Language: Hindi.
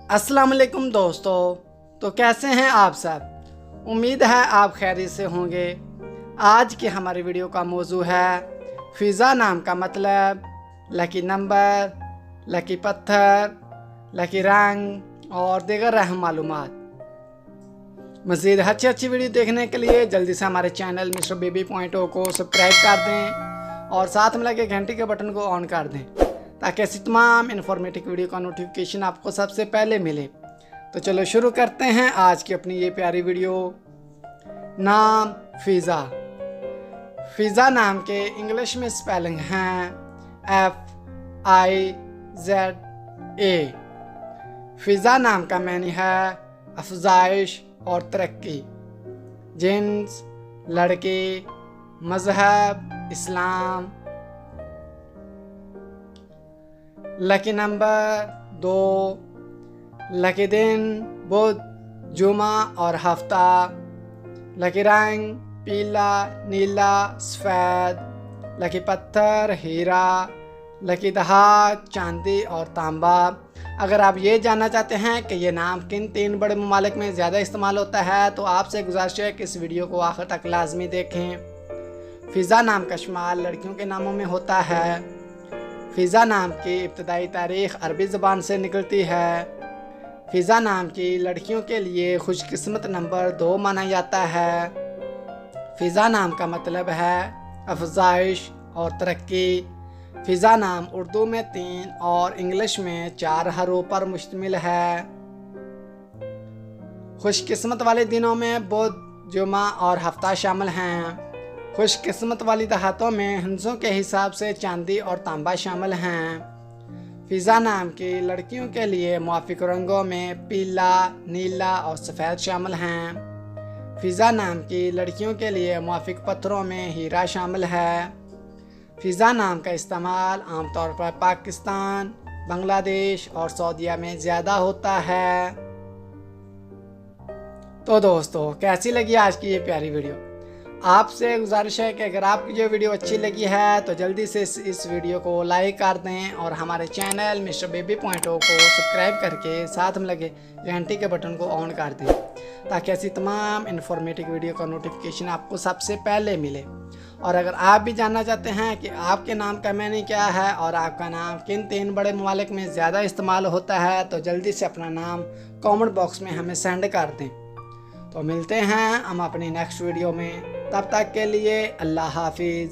अस्सलाम वालेकुम दोस्तों। तो कैसे हैं आप सब? उम्मीद है आप खैरियत से होंगे। आज के हमारे वीडियो का मौजू है फ़िज़ा नाम का मतलब, लकी नंबर, लकी पत्थर, लकी रंग और दीगर अहम मालूमात। मज़ीद अच्छी वीडियो देखने के लिए जल्दी से हमारे चैनल मिस्टर बेबी पॉइंट को सब्सक्राइब कर दें और साथ में लगे घंटी के बटन को ऑन कर दें ताकि ऐसी तमाम इन्फॉर्मेटिव वीडियो का नोटिफिकेशन आपको सबसे पहले मिले। तो चलो शुरू करते हैं आज की अपनी ये प्यारी वीडियो। नाम फ़िज़ा। फ़िज़ा नाम के इंग्लिश में स्पेलिंग हैं FIZA। फ़िज़ा नाम का मानी है अफजाइश और तरक्की। जिन्स लड़के, मज़हब इस्लाम। लकी नंबर 2, लकी दिन बुध, जुमा और हफ्ता। लकी रंग पीला, नीला, सफ़ेद। लकी पत्थर हीरा। लकी धात चांदी और तांबा। अगर आप ये जानना चाहते हैं कि ये नाम किन 3 बड़े ममालिक में ज़्यादा इस्तेमाल होता है तो आपसे गुजारिश है कि इस वीडियो को आखिर तक लाजमी देखें। फ़िज़ा नाम का शुमार लड़कियों के नामों में होता है। फ़िज़ा नाम की इब्तदाई तारीख़ अरबी ज़बान से निकलती है। फ़िज़ा नाम की लड़कियों के लिए खुशकिस्मत नंबर 2 माना जाता है। फ़िज़ा नाम का मतलब है अफजाइश और तरक्की। फ़िज़ा नाम उर्दू में 3 और इंग्लिश में 4 हरूफ पर मुश्तमिल है। खुशकिस्मत वाले दिनों में बुध, जुमा और हफ्ता शामिल हैं। खुशकिस्मत वाली दहातों में हिंसों के हिसाब से चांदी और तांबा शामिल हैं। फ़िज़ा नाम की लड़कियों के लिए मुआफ़िक रंगों में पीला, नीला और सफ़ेद शामिल हैं। फ़िज़ा नाम की लड़कियों के लिए मुआफ़िक पत्थरों में हीरा शामिल है। फ़िज़ा नाम का इस्तेमाल आमतौर पर पाकिस्तान, बांग्लादेश और सऊदीया में ज़्यादा होता है। तो दोस्तों, कैसी लगी आज की ये प्यारी वीडियो? आपसे गुजारिश है कि अगर आपकी जो वीडियो अच्छी लगी है तो जल्दी से इस वीडियो को लाइक कर दें और हमारे चैनल मिस्टर बेबी पॉइंट को सब्सक्राइब करके साथ में लगे घंटी के बटन को ऑन कर दें ताकि ऐसी तमाम इन्फॉर्मेटिव वीडियो का नोटिफिकेशन आपको सबसे पहले मिले। और अगर आप भी जानना चाहते हैं कि आपके नाम का मानी क्या है और आपका नाम किन 3 बड़े ममालिक में ज़्यादा इस्तेमाल होता है तो जल्दी से अपना नाम कमेंट बॉक्स में हमें सेंड कर दें। तो मिलते हैं हम अपनी नेक्स्ट वीडियो में, तब तक के लिए अल्लाह हाफिज़।